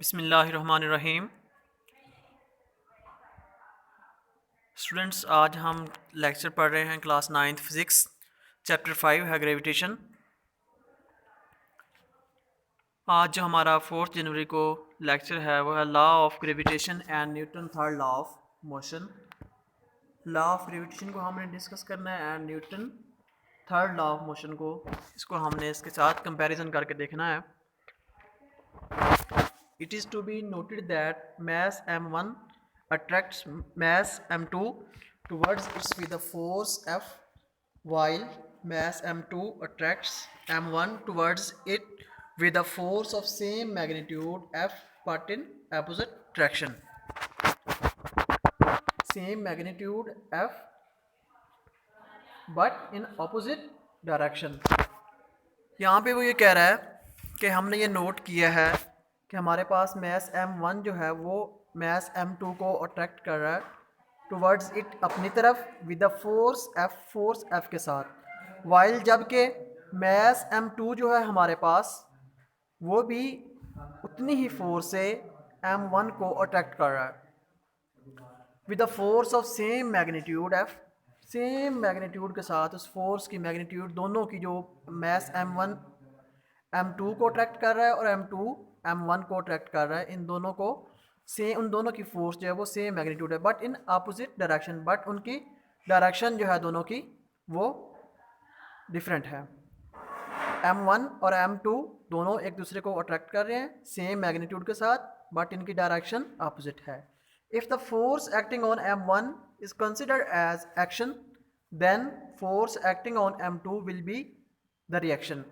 बिस्मिल्लाहिर्रहमानिर्रहीम। स्टूडेंट्स, आज हम लेक्चर पढ़ रहे हैं क्लास 9th फिज़िक्स, चैप्टर 5 है ग्रेविटेशन। आज जो हमारा 4 जनवरी को लेक्चर है वो है law of gravitation and Newton third law of motion. Law of gravitation को हमने डिस्कस करना है and Newton third law of motion को हमने इसके साथ कंपैरिजन करके देखना है। It is to be noted that mass m1 attracts mass m2 towards it with a force F, while mass m2 attracts m1 towards it with a force of same magnitude F but in opposite direction. Same magnitude F but in opposite direction. यहाँ पे वो ये कह रहा है कि हमने ये नोट किया है कि हमारे पास मैस m1 जो है वो मैस m2 को अट्रैक्ट कर रहा है टुवर्ड्स इट अपनी तरफ विद द फोर्स F के साथ, वाइल जबकि मैस m2 जो है हमारे पास वो भी उतनी ही फोर्स से m1 को अट्रैक्ट कर रहा है with the force of same magnitude F। Same magnitude के साथ उस फोर्स की मैग्नीट्यूड दोनों की जो मैस m1 m2 को अट्रैक्ट कर रहा है और m2 m1 को अट्रैक्ट कर रहा है, इन दोनों को उन दोनों की फोर्स जो है वो सेम मैग्नीट्यूड है but in opposite direction, but उनकी डायरेक्शन जो है दोनों की वो डिफरेंट है। m1 और m2 दोनों एक दूसरे को अट्रैक्ट कर रहे हैं सेम मैग्नीट्यूड के साथ बट इनकी डायरेक्शन अपोजिट है। If the force acting on m1 is considered as action, then force acting on m2 will be the reaction.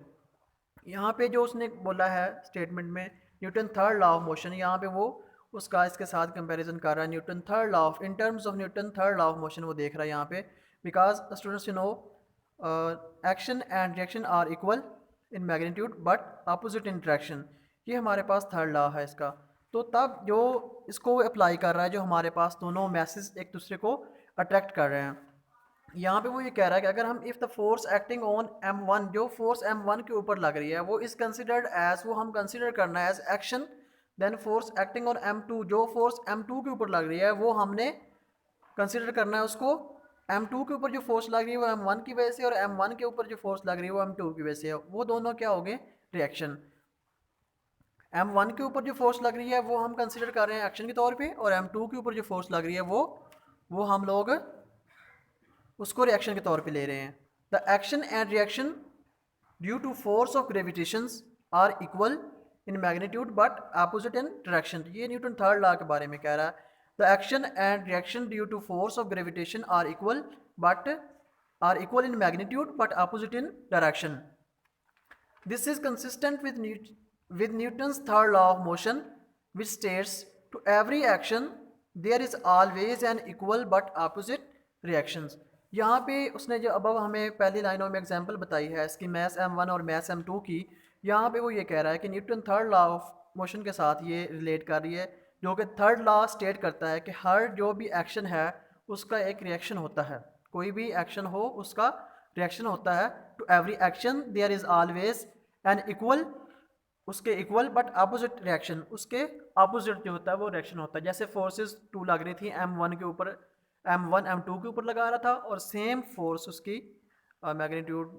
यहाँ पे जो उसने बोला है स्टेटमेंट में Newton third law of motion, यहाँ पे वो उसका इसके साथ कंपैरिजन कर रहा है Newton third law of in terms of Newton third law of motion वो देख रहा है यहाँ पे, because students you know action and reaction are equal in magnitude but opposite in direction. ये हमारे पास थर्ड लॉ है इसका, तो तब जो इसको अप्लाई कर रहा है जो हमारे पास दोनों मैसेज एक दूसरे को अट्रैक्ट कर रहे हैं। यहाँ पे वो ये कह रहा है कि अगर हम if the force acting on m1, जो फोर्स m1 के ऊपर लग रही है वो इज़ कंसिडर्ड एज, वो हम कंसिडर करना है as action, then force acting on m2, जो फोर्स m2 के ऊपर लग रही है वो हमने कंसिडर करना है उसको m2 के ऊपर जो फोर्स लग रही है वो m1 की वजह से और m1 के ऊपर जो फोर्स लग रही है वो m2 की वजह से है, वो दोनों क्या हो गए रिएक्शन। m1 के ऊपर जो फोर्स लग रही है वो हम कंसिडर कर रहे हैं एक्शन के तौर पे और m2 के ऊपर जो फोर्स लग रही है वो हम लोग उसको रिएक्शन के तौर पे ले रहे हैं। The action and reaction due to force of gravitations are equal in magnitude but opposite in direction. ये न्यूटन थर्ड लॉ के बारे में कह रहा है। The action and reaction due to force of gravitation are equal in magnitude but opposite in direction. This is consistent with Newton's third law of motion, which states to every action there is always an equal but opposite reactions। यहाँ पे उसने जो अब हमें पहली लाइनों में example बताई है इसकी मैस m1 और मैस m2 की, यहाँ पे वो ये कह रहा है कि Newton third law of motion के साथ ये रिलेट कर रही है, जो कि थर्ड लॉ स्टेट करता है कि हर जो भी एक्शन है उसका एक रिएक्शन होता है, कोई भी एक्शन हो उसका रिएक्शन होता है। To every action there is always an equal, उसके इक्वल बट अपोजिट रिएक्शन, उसके अपोजिट जो होता है वो रिएक्शन होता है। जैसे फोर्सेस टू लग रही थी m1 के ऊपर, m1 m2 के ऊपर लगा रहा था और सेम फोर्स उसकी मैग्नीट्यूड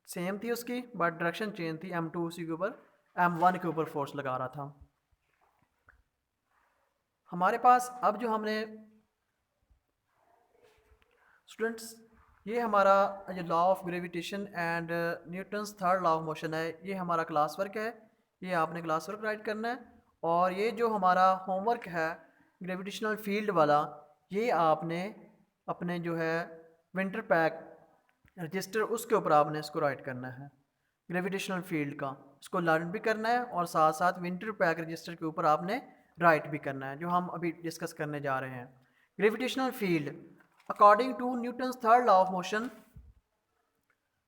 सेम थी उसकी बट डायरेक्शन चेंज थी, m2 उसी के ऊपर m1 के ऊपर फोर्स लगा रहा था। हमारे पास अब जो हमने स्टूडेंट्स ये हमारा जो law of gravitation and Newton's third law of motion है, ये हमारा क्लास वर्क है, ये आपने क्लास वर्क राइट करना है। और ये जो हमारा होमवर्क है ग्रेविटेशनल फील्ड वाला, ये आपने अपने जो है विंटर पैक रजिस्टर उसके ऊपर आपने इसको राइट करना है, ग्रेविटेशनल फील्ड का इसको लर्न भी करना है और साथ साथ विंटर पैक रजिस्टर के ऊपर आपने राइट भी करना है, जो हम अभी डिस्कस करने जा रहे हैं। Gravitational field according to Newton's third law of motion,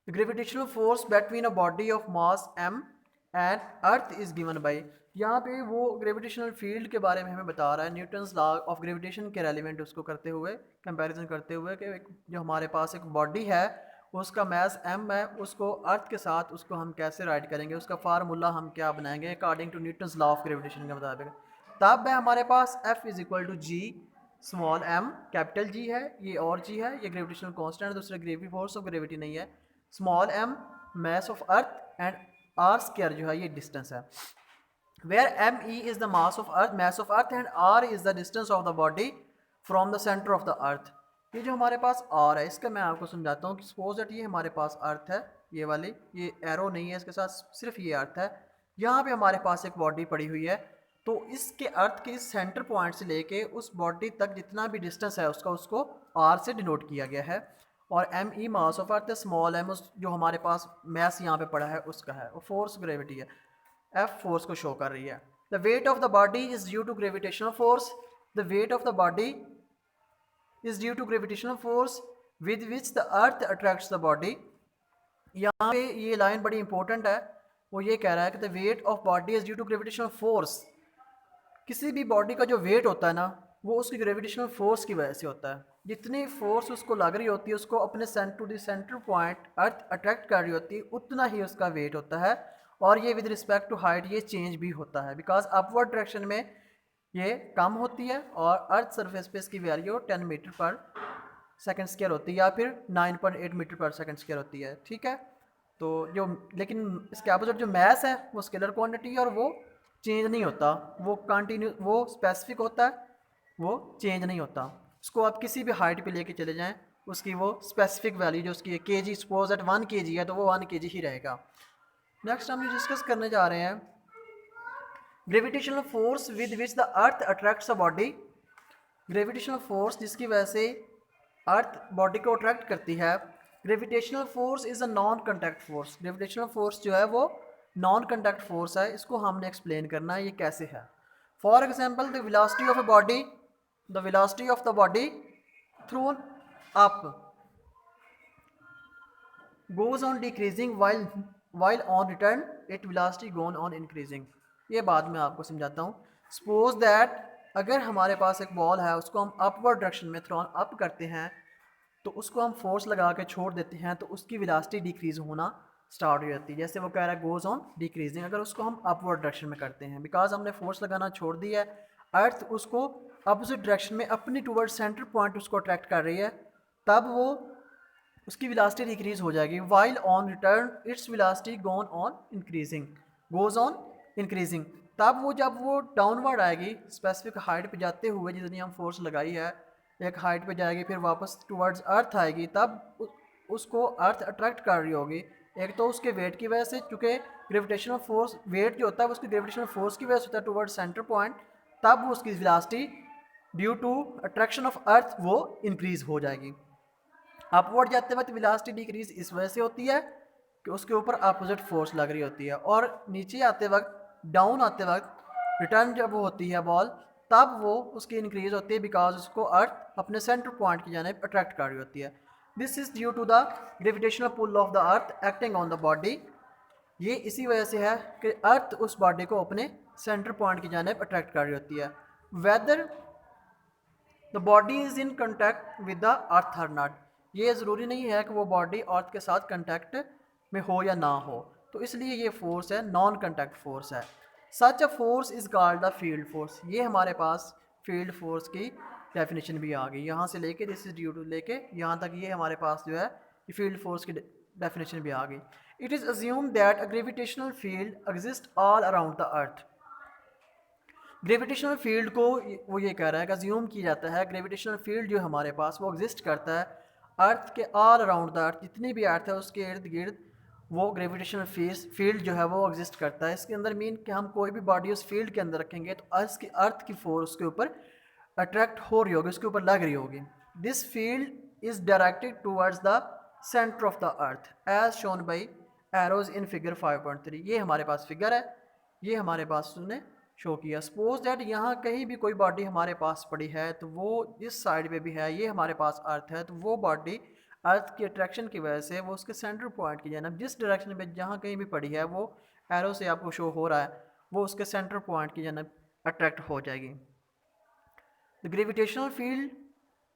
the gravitational force between a body of mass m and earth is given by, यहाँ पे वो ग्रेविटेशनल फील्ड के बारे में हमें बता रहा है न्यूटन्स लॉ ऑफ ग्रेविटेशन के रेलिवेंट उसको करते हुए कंपैरिजन करते हुए कि जो हमारे पास एक बॉडी है उसका मैस m है, उसको अर्थ के साथ उसको हम कैसे राइट करेंगे, उसका फार्मूला हम क्या बनाएंगे according to Newton's law of gravitation के मुताबिक। तब है हमारे पास F is equal to G small m, capital G है ये, और G है ये ग्रेविटेशनल कांस्टेंट है, दूसरा ग्रेविटी फोर्स ऑफ ग्रेविटी नहीं है, small m mass of earth and r square जो है ये डिस्टेंस है, where me is the mass of earth, mass of earth and r is the distance of the body from the center of the earth। ये जो हमारे पास r है इसका मैं आपको समझाता हूँ कि सपोज दैट ये हमारे पास अर्थ है, ये वाली, ये एरो नहीं है इसके साथ, सिर्फ ये अर्थ है, यहाँ पे हमारे पास एक बॉडी पड़ी हुई है, तो इसके अर्थ के इस सेंटर पॉइंट से लेके उस बॉडी तक जितना भी डिस्टेंस है उसका, उसको r से डिनोट किया गया है, और M E mass of earth है, स्मॉल एम उस जो हमारे पास मैस यहाँ पे पड़ा है उसका है, और फोर्स ग्रेविटी है, एफ फोर्स को शो कर रही है। The weight of the body is due to gravitational force, the weight of the body is due to gravitational force with which the earth attracts the body. यहाँ पे ये line बड़ी important है, वो ये कह रहा है कि the weight of body is due to gravitational force, किसी भी बॉडी का जो वेट होता है ना वो उसकी ग्रेविटेशनल फोर्स की वजह से होता है, जितनी फोर्स उसको लग रही होती है उसको अपने सेंटर पॉइंट अर्थ अट्रैक्ट कर रही होती है उतना ही उसका वेट होता है, और ये विद रिस्पेक्ट टू हाइट ये चेंज भी होता है, बिकॉज अपवर्ड डायरेक्शन में ये कम होती है और अर्थ सरफेस पे इसकी वैल्यू 10 मीटर पर सेकंड स्क्वायर होती है या फिर 9.8 मीटर पर सेकंड स्क्वायर होती है, ठीक है। तो जो लेकिन इसके अपोजिट जो मैस है वो स्केलर क्वांटिटी है और वो चेंज नहीं होता, वो कंटिन्यू, वो स्पेसिफिक होता है, वो चेंज नहीं होता, उसको आप किसी भी हाइट पे लेके चले जाएं उसकी वो स्पेसिफिक वैल्यू जो उसकी के जी, सपोज दैट 1 kg है तो वो 1 kg ही रहेगा। नेक्स्ट हम जो डिस्कस करने जा रहे हैं gravitational force with which the earth attracts a body. Gravitational force जिसकी वजह से अर्थ बॉडी को अट्रैक्ट करती है, gravitational force is a non contact force. Gravitational force जो है वो नॉन कंटैक्ट फोर्स है, इसको हमने एक्सप्लेन करना है ये कैसे है। For example the velocity of a body, the velocity of the body throne up goes on decreasing while on return it velocity goes on increasing। ये बाद में आपको समझाता हूँ। सपोज दैट अगर हमारे पास एक बॉल है उसको हम अपवर्ड डायरेक्शन में थ्रोन अप करते हैं तो उसको हम फोर्स लगा के छोड़ देते हैं तो उसकी वेलोसिटी डिक्रीज होना स्टार्ट हो जाती है, जैसे वो कह रहा है गोज ऑन डिक्रीजिंग। अगर उसको हम अपवर्ड डायरेक्शन में करते हैं बिकॉज हमने फोर्स लगाना छोड़ दिया है, अर्थ उसको अपोजिट डायरेक्शन में अपनी टूवर्ड सेंटर पॉइंट उसको अट्रैक्ट कर रही है, तब वो उसकी वेलोसिटी डिक्रीज हो जाएगी। While on return its velocity gone on increasing, goes on increasing. तब वो जब वो डाउनवर्ड आएगी स्पेसिफिक हाइट पे जाते हुए, जितनी हम फोर्स लगाई है एक हाइट पे जाएगी फिर वापस टुवर्ड्स अर्थ आएगी, तब उसको अर्थ अट्रैक्ट कर रही होगी। एक तो उसके वेट की वजह से, चूँकि ग्रेविटेशनल फोर्स वेट जो होता है उसकी ग्रेविटेशनल फोर्स की वजह से होता है टुवर्ड्स सेंटर पॉइंट, तब वो उसकी velocity due to attraction of earth वो इंक्रीज हो जाएगी। अपवर्ड जाते वक्त वेलोसिटी डिक्रीज इस वजह से होती है कि उसके ऊपर अपोजिट फोर्स लग रही होती है, और नीचे आते वक्त, डाउन आते वक्त रिटर्न जब वो होती है बॉल, तब वो उसकी इंक्रीज होती है बिकॉज उसको अर्थ अपने सेंटर पॉइंट की जानिब अट्रैक्ट कर रही होती है। This is due to the gravitational pull of the earth acting on the body. ये इसी वजह से है कि अर्थ उस बॉडी को अपने सेंटर पॉइंट की जानिब अट्रैक्ट कर रही होती है, whether the body is in contact with the earth और नॉट। ये ज़रूरी नहीं है कि वो बॉडी अर्थ के साथ कंटैक्ट में हो या ना हो, तो इसलिए ये फोर्स है नॉन कंटैक्ट फोर्स है। Such a force is called the field force. ये हमारे पास फील्ड फोर्स की डेफिनेशन भी आ गई, यहाँ से लेके दिस इज ड्यू टू लेके यहाँ तक ये हमारे पास जो है फील्ड फोर्स की डेफिनेशन भी आ गई। It is assume that a gravitational field exist all around the earth. Gravitational field को वो ये कह रहा है कि अज्यूम किया जाता है ग्रेविटेशनल फील्ड जो हमारे पास वो एग्जिस्ट करता है अर्थ के ऑल अराउंड द अर्थ, जितनी भी अर्थ है उसके इर्द गिर्द वो ग्रेविटेशनल फील्ड जो है वो एग्जिस्ट करता है। इसके अंदर मीन कि हम कोई भी बॉडी उस फील्ड के अंदर रखेंगे तो अर्थ की फोर्स उसके ऊपर अट्रैक्ट हो रही होगी, उसके ऊपर लग रही होगी। This field is directed towards the centre of the earth as shown by arrows in figure 5.3। ये हमारे पास फिगर है, ये हमारे पास उसने शो किया। सपोज दैट यहाँ कहीं भी कोई बॉडी हमारे पास पड़ी है तो वो इस साइड पे भी है, ये हमारे पास अर्थ है, तो वो बॉडी अर्थ की अट्रैक्शन की वजह से वो उसके सेंटर पॉइंट की जानिब जिस डायरेक्शन में जहाँ कहीं भी पड़ी है वो एरो से आपको शो हो रहा है वो उसके सेंटर पॉइंट की जानिब अट्रैक्ट हो जाएगी। The gravitational field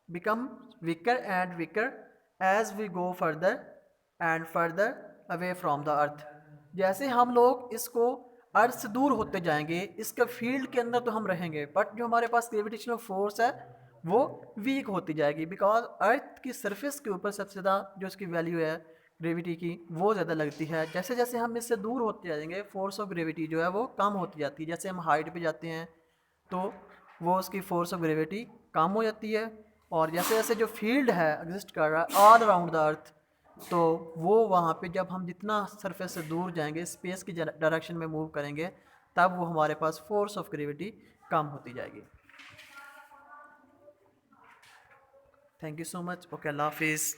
become weaker and weaker as we go further and further away from the earth. जैसे हम लोग इसको अर्थ से दूर होते जाएंगे, इसके फील्ड के अंदर तो हम रहेंगे, बट जो हमारे पास ग्रेविटेशनल फोर्स है वो वीक होती जाएगी, बिकॉज अर्थ की सरफेस के ऊपर सबसे ज़्यादा जो इसकी वैल्यू है ग्रेविटी की वो ज़्यादा लगती है। जैसे जैसे हम इससे दूर होते जाएंगे फोर्स ऑफ ग्रेविटी जो है वो कम होती जाती है। जैसे हम हाइट पे जाते हैं तो वो उसकी फोर्स ऑफ ग्रेविटी कम हो जाती है, और जैसे जैसे जो फील्ड है एग्जिस्ट कर रहा है ऑल अराउंड द अर्थ, तो वो वहाँ पे जब हम जितना सरफेस से दूर जाएंगे, स्पेस की डायरेक्शन में मूव करेंगे, तब वो हमारे पास फोर्स ऑफ ग्रेविटी कम होती जाएगी। Thank you so much. Okay, अल्लाह हाफिज़।